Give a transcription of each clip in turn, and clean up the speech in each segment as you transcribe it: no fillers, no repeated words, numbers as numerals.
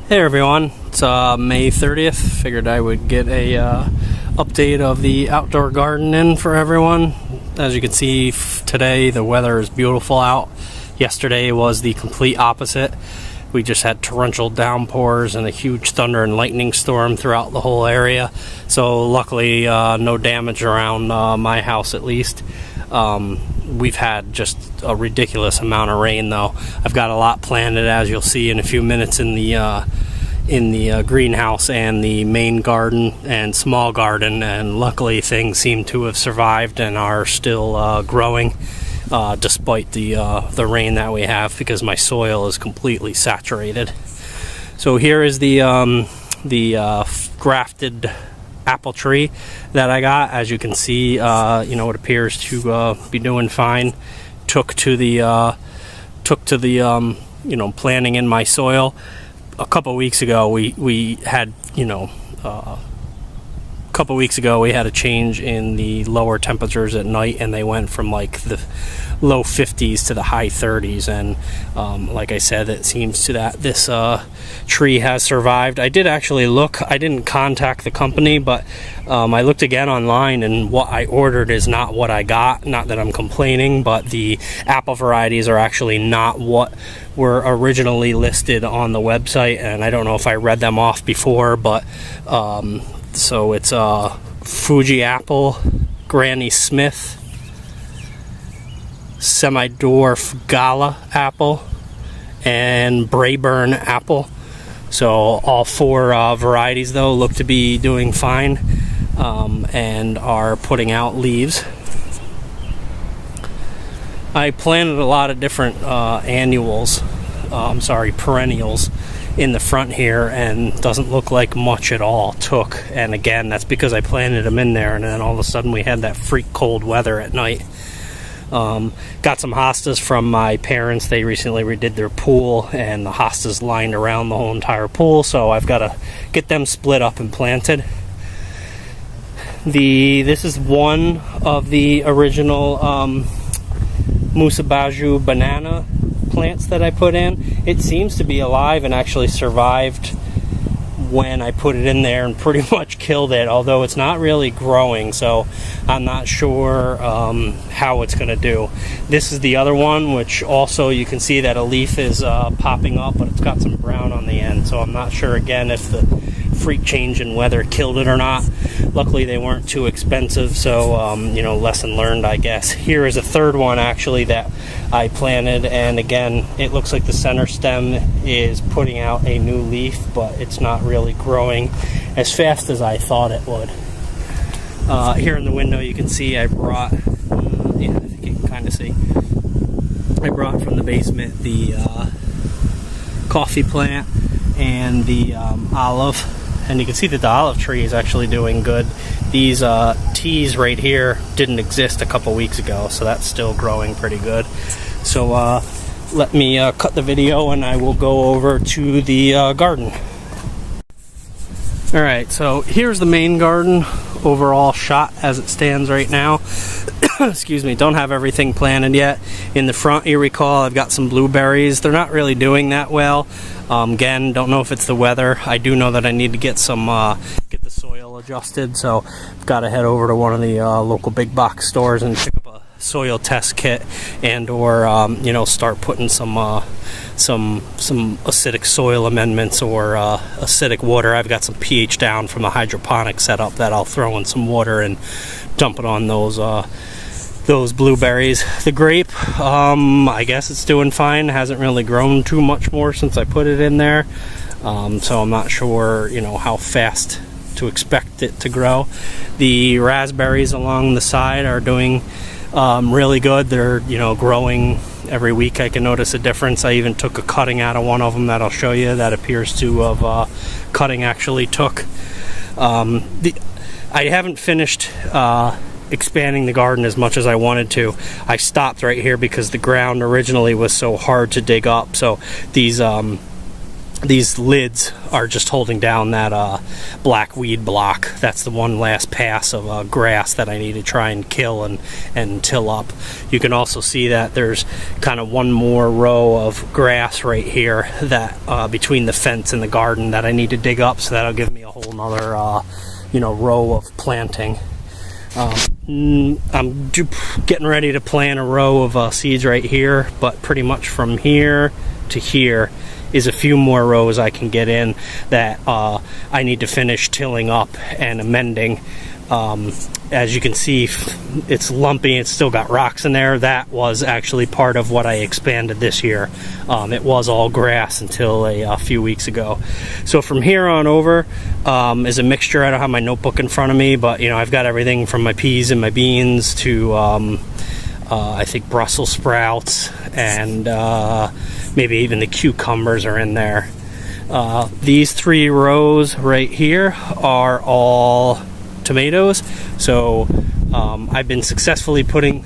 Hey everyone, it's May 30th. Figured I would get a update of the outdoor garden in for everyone. As you can see today, the weather is beautiful out. Yesterday was the complete opposite. We just had torrential downpours and a huge thunder and lightning storm throughout the whole area. So luckily no damage around my house at least. We've had just a ridiculous amount of rain though. I've got a lot planted, as you'll see in a few minutes, in the greenhouse and the main garden and small garden, and luckily things seem to have survived and are still growing despite the rain that we have, because my soil is completely saturated. So here is the grafted apple tree that I got. As you can see, it appears to be doing fine. Took to the planting in my soil. A couple weeks ago we had a change in the lower temperatures at night, and they went from like the low 50s to the high 30s, and like I said, it seems to that this tree has survived. I did actually look. I didn't contact the company, but I looked again online, and what I ordered is not what I got. Not that I'm complaining, but the apple varieties are actually not what were originally listed on the website, and I don't know if I read them off before, but so it's Fuji apple, Granny Smith, Semi-Dwarf Gala apple, and Brayburn apple. So all four varieties though look to be doing fine and are putting out leaves. I planted a lot of different perennials in the front here, and doesn't look like much at all took. And again, that's because I planted them in there, and then all of a sudden we had that freak cold weather at night. Got some hostas from my parents. They recently redid their pool, and the hostas lined around the whole entire pool, so I've got to get them split up and planted. This is one of the original Musabaju banana plants that I put in. It seems to be alive and actually survived when I put it in there and pretty much killed it, although it's not really growing, so I'm not sure how it's going to do. This is the other one, which also you can see that a leaf is popping up, but it's got some brown on the end, so I'm not sure again if the freak change in weather killed it or not. Luckily they weren't too expensive, so lesson learned, I guess. Here is a third one actually that I planted, and again it looks like the center stem is putting out a new leaf, but it's not really growing as fast as I thought it would. Here in the window you can see I brought, I think you can kind of see, I brought from the basement the coffee plant and the olive. And you can see that the olive tree is actually doing good. These teas right here didn't exist a couple weeks ago, so that's still growing pretty good. So let me cut the video and I will go over to the garden. Alright, so here's the main garden overall shot as it stands right now. Excuse me, don't have everything planted yet. In the front, you recall, I've got some blueberries. They're not really doing that well. Again, don't know if it's the weather. I do know that I need to get some get the soil adjusted, so I've got to head over to one of the local big box stores and pick up a soil test kit, and or start putting some acidic soil amendments or acidic water. I've got some pH down from the hydroponic setup that I'll throw in some water and dump it on those blueberries. The grape, I guess it's doing fine. Hasn't really grown too much more since I put it in there, so I'm not sure how fast to expect it to grow. The raspberries along the side are doing really good. They're growing every week. I can notice a difference. I even took a cutting out of one of them that I'll show you that appears to have cutting actually took. I haven't finished expanding the garden as much as I wanted to. I stopped right here because the ground originally was so hard to dig up. So these these lids are just holding down that black weed block. That's the one last pass of grass that I need to try and kill and till up. You can also see that there's kind of one more row of grass right here that between the fence and the garden that I need to dig up, so that'll give me a whole nother row of planting. I'm getting ready to plant a row of seeds right here, but pretty much from here to here is a few more rows I can get in that I need to finish tilling up and amending. As you can see, it's lumpy. It's still got rocks in there. That was actually part of what I expanded this year. It was all grass until a few weeks ago. So from here on over is a mixture. I don't have my notebook in front of me, but I've got everything from my peas and my beans to I think Brussels sprouts, and maybe even the cucumbers are in there. These 3 rows right here are all tomatoes. So I've been successively putting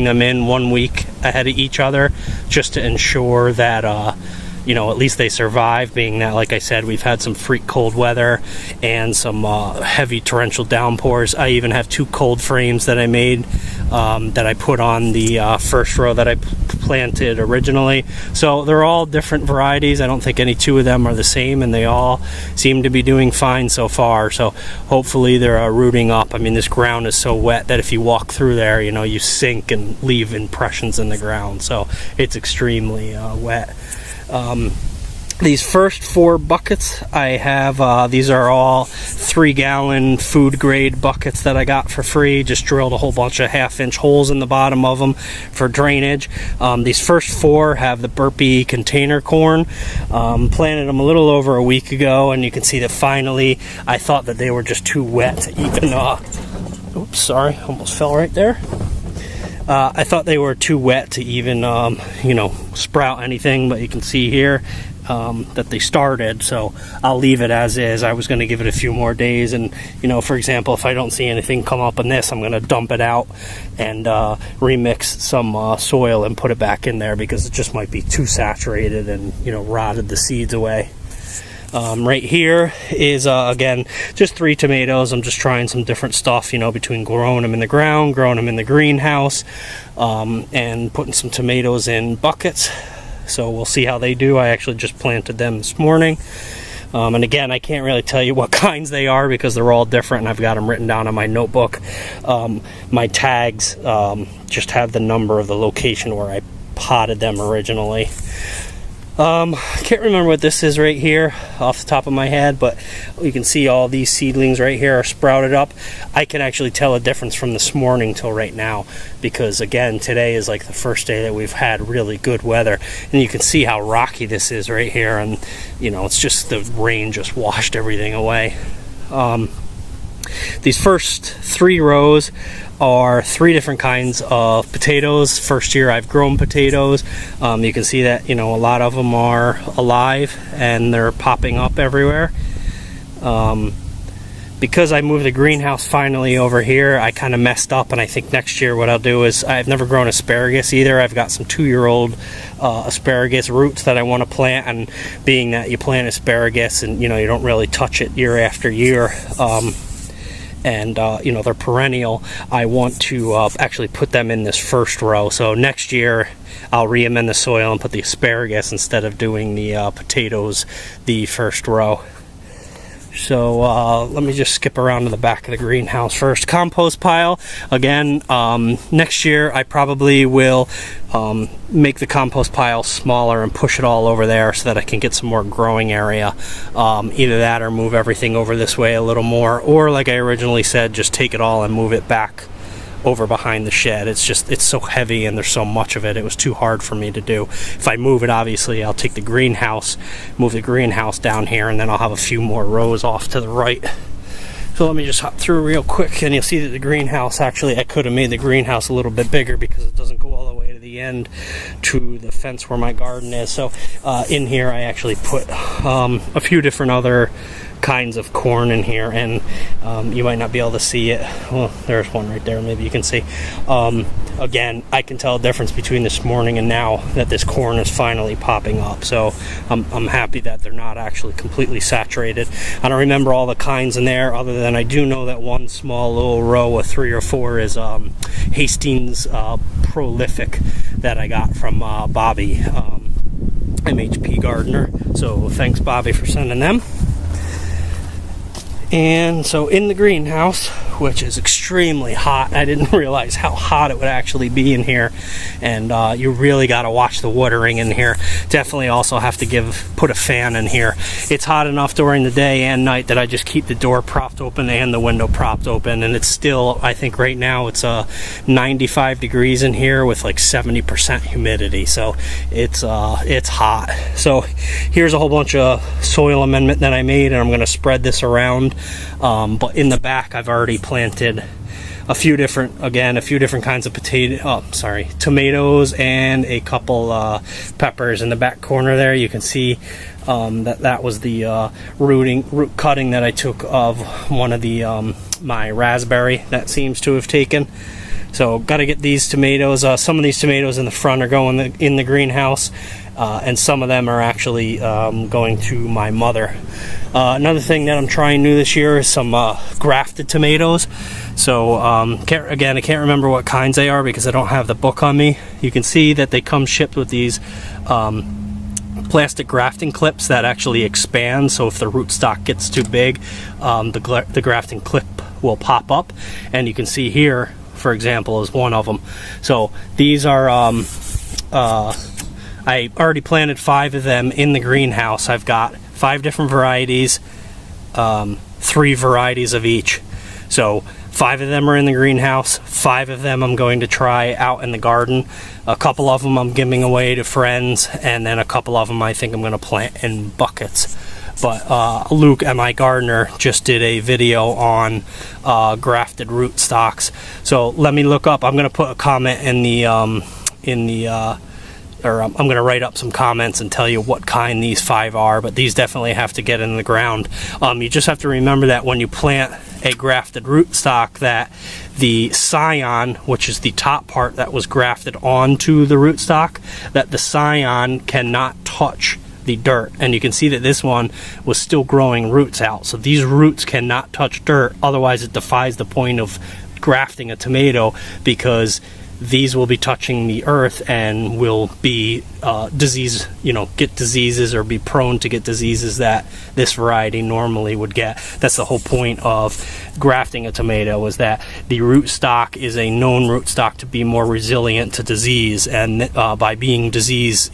them in 1 week ahead of each other, just to ensure that at least they survive, being that, like I said, we've had some freak cold weather and some heavy torrential downpours. I even have 2 cold frames that I made that I put on the first row that I planted originally. So they're all different varieties. I don't think any 2 of them are the same, and they all seem to be doing fine so far. So hopefully they're rooting up. I mean, this ground is so wet that if you walk through there, you sink and leave impressions in the ground. So it's extremely wet. These first 4 buckets I have, these are all 3-gallon food grade buckets that I got for free. Just drilled a whole bunch of 1/2-inch holes in the bottom of them for drainage. These first 4 have the burpee container corn. Planted them a little over a week ago, and you can see that finally I thought that they were just too wet to even oops, sorry, almost fell right there. I thought they were too wet to even, sprout anything, but you can see here that they started, so I'll leave it as is. I was going to give it a few more days, and, for example, if I don't see anything come up in this, I'm going to dump it out and remix some soil and put it back in there, because it just might be too saturated and, rotted the seeds away. Right here is, again, just 3 tomatoes. I'm just trying some different stuff, between growing them in the ground, growing them in the greenhouse, and putting some tomatoes in buckets. So we'll see how they do. I actually just planted them this morning. And again, I can't really tell you what kinds they are because they're all different, and I've got them written down on my notebook. My tags just have the number of the location where I potted them originally. I can't remember what this is right here off the top of my head, but you can see all these seedlings right here are sprouted up. I can actually tell a difference from this morning till right now, because again, today is like the first day that we've had really good weather, and you can see how rocky this is right here, and it's just the rain just washed everything away. These first 3 rows are 3 different kinds of potatoes. First year I've grown potatoes. You can see that a lot of them are alive and they're popping up everywhere. Because I moved the greenhouse finally over here, I kind of messed up, and I think next year what I'll do is, I've never grown asparagus either. I've got some 2-year-old asparagus roots that I want to plant, and being that you plant asparagus and you don't really touch it year after year, and they're perennial, I want to actually put them in this first row. So next year I'll re-amend the soil and put the asparagus instead of doing the potatoes the first row. So let me just skip around to the back of the greenhouse first. Compost pile. Again, next year I probably will make the compost pile smaller and push it all over there so that I can get some more growing area. Either that or move everything over this way a little more, or like I originally said, just take it all and move it back over behind the shed. It's so heavy and there's so much of it. It was too hard for me to do. If I move it, obviously I'll take the greenhouse, move the greenhouse down here, and then I'll have a few more rows off to the right. So let me just hop through real quick, and you'll see that the greenhouse, actually I could have made the greenhouse a little bit bigger because it doesn't go all the way to the end to the fence where my garden is. So in here I actually put a few different other kinds of corn in here, and you might not be able to see it. Well, there's one right there, maybe you can see. Again, I can tell a difference between this morning and now that this corn is finally popping up, so I'm happy that they're not actually completely saturated. I don't remember all the kinds in there, other than I do know that one small little row of 3 or 4 is Hastings Prolific that I got from Bobby, MHP Gardener. So thanks, Bobby, for sending them. And so in the greenhouse, which is extremely hot, I didn't realize how hot it would actually be in here, and you really got to watch the watering in here. Definitely also have to put a fan in here. It's hot enough during the day and night that I just keep the door propped open and the window propped open, and it's still, I think right now it's 95 degrees in here with like 70% humidity, so it's hot. So here's a whole bunch of soil amendment that I made, and I'm going to spread this around. But in the back, I've already planted a few different kinds of tomatoes and a couple peppers in the back corner there. You can see that was the root cutting that I took of one of the my raspberry that seems to have taken. So got to get these tomatoes. Some of these tomatoes in the front are going in the greenhouse, and some of them are actually going to my mother. Another thing that I'm trying new this year is some grafted tomatoes. So I can't remember what kinds they are because I don't have the book on me. You can see that they come shipped with these plastic grafting clips that actually expand, so if the rootstock gets too big, the grafting clip will pop up, and you can see here, for example, is one of them. So these are I already planted 5 of them in the greenhouse. I've got 5 different varieties, 3 varieties of each. So 5 of them are in the greenhouse, 5 of them I'm going to try out in the garden. A couple of them I'm giving away to friends, and then a couple of them I think I'm going to plant in buckets. But Luke, my gardener, just did a video on grafted rootstocks. So let me look up. I'm going to put a comment in the I'm going to write up some comments and tell you what kind these 5 are, but these definitely have to get in the ground. You just have to remember that when you plant a grafted rootstock, that the scion, which is the top part that was grafted onto the rootstock, that the scion cannot touch the dirt. And you can see that this one was still growing roots out. So these roots cannot touch dirt, otherwise it defies the point of grafting a tomato, because these will be touching the earth and will be get diseases or be prone to get diseases that this variety normally would get. That's the whole point of grafting a tomato, is that the rootstock is a known rootstock to be more resilient to disease, and by being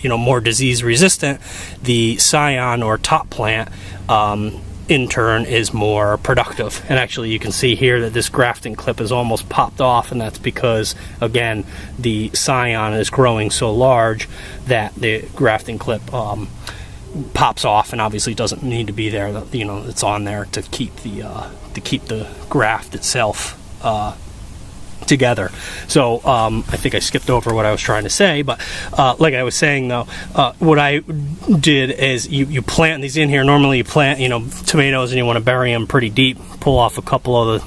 more disease resistant, the scion or top plant in turn is more productive. And actually you can see here that this grafting clip is almost popped off, and that's because, again, the scion is growing so large that the grafting clip pops off, and obviously doesn't need to be there. It's on there to keep the graft itself together. So I think I skipped over what I was trying to say, but like I was saying though, what I did is you plant these in here. Normally you plant tomatoes and you want to bury them pretty deep, pull off a couple of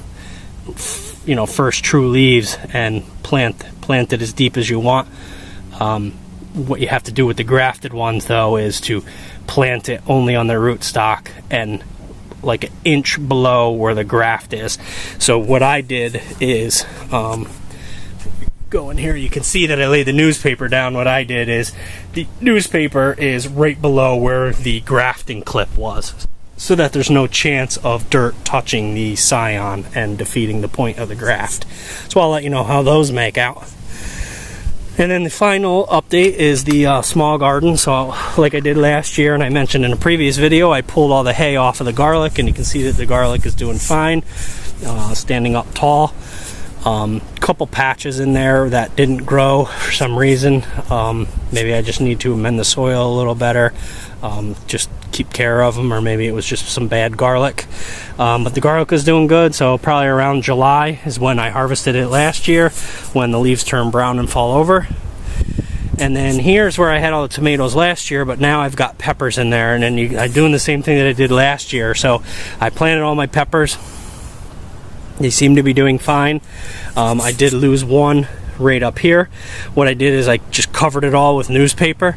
the first true leaves and plant it as deep as you want. What you have to do with the grafted ones though is to plant it only on the rootstock and like an inch below where the graft is. So what I did is go in here, you can see that I laid the newspaper down. What I did is the newspaper is right below where the grafting clip was, so that there's no chance of dirt touching the scion and defeating the point of the graft. So I'll let you know how those make out. And then the final update is the small garden. So like I did last year, and I mentioned in a previous video, I pulled all the hay off of the garlic, and you can see that the garlic is doing fine, standing up tall. Couple patches in there that didn't grow for some reason. Maybe I just need to amend the soil a little better, just keep care of them, or maybe it was just some bad garlic. But the garlic is doing good, so probably around July is when I harvested it last year, when the leaves turn brown and fall over. And then here's where I had all the tomatoes last year, but now I've got peppers in there, and then I'm doing the same thing that I did last year. So I planted all my peppers. They seem to be doing fine. I did lose one right up here. What I did is I just covered it all with newspaper.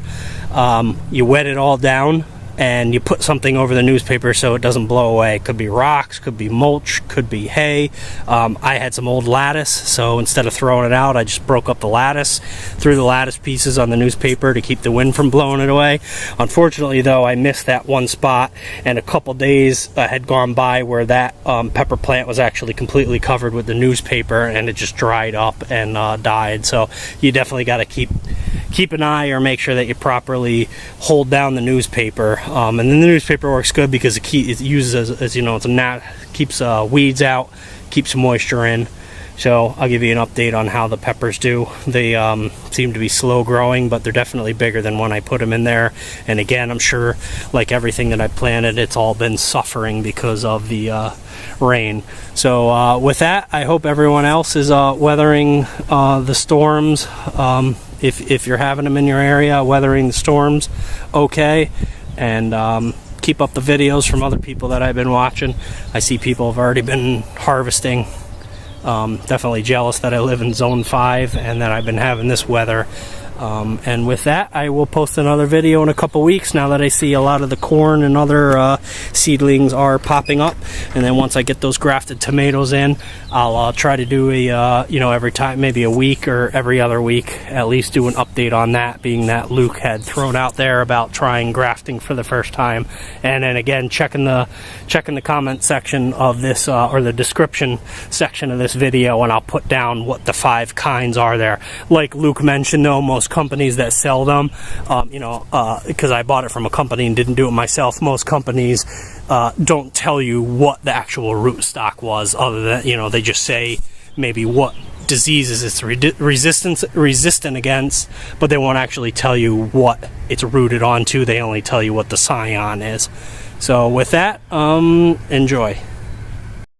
You wet it all down, and you put something over the newspaper so it doesn't blow away. It could be rocks, could be mulch, could be hay. I had some old lattice, so instead of throwing it out, I just broke up the lattice, threw the lattice pieces on the newspaper to keep the wind from blowing it away. Unfortunately, though, I missed that one spot, and a couple days had gone by where that pepper plant was actually completely covered with the newspaper, and it just dried up and died. So you definitely got to keep an eye, or make sure that you properly hold down the newspaper. And then the newspaper works good because it uses as you know, keeps weeds out, keeps moisture in. So I'll give you an update on how the peppers do. They seem to be slow growing, but they're definitely bigger than when I put them in there. And again, I'm sure, like everything that I planted, it's all been suffering because of the rain. So with that, I hope everyone else is weathering the storms. If you're having them in your area, weathering the storms okay. And keep up the videos from other people that I've been watching. I see people have already been harvesting. Definitely jealous that I live in zone 5 and that I've been having this weather. And with that, I will post another video in a couple weeks now that I see a lot of the corn and other seedlings are popping up. And then once I get those grafted tomatoes in, I'll try to do a every time, maybe a week or every other week, at least do an update on that, being that Luke had thrown out there about trying grafting for the first time. And then again, checking the comment section of this or the description section of this video, and I'll put down what the 5 kinds are there. Like Luke mentioned, though, most companies that sell them, because I bought it from a company and didn't do it myself, most companies don't tell you what the actual rootstock was, other than, they just say maybe what diseases it's resistant against, but they won't actually tell you what it's rooted onto. They only tell you what the scion is. So with that, enjoy.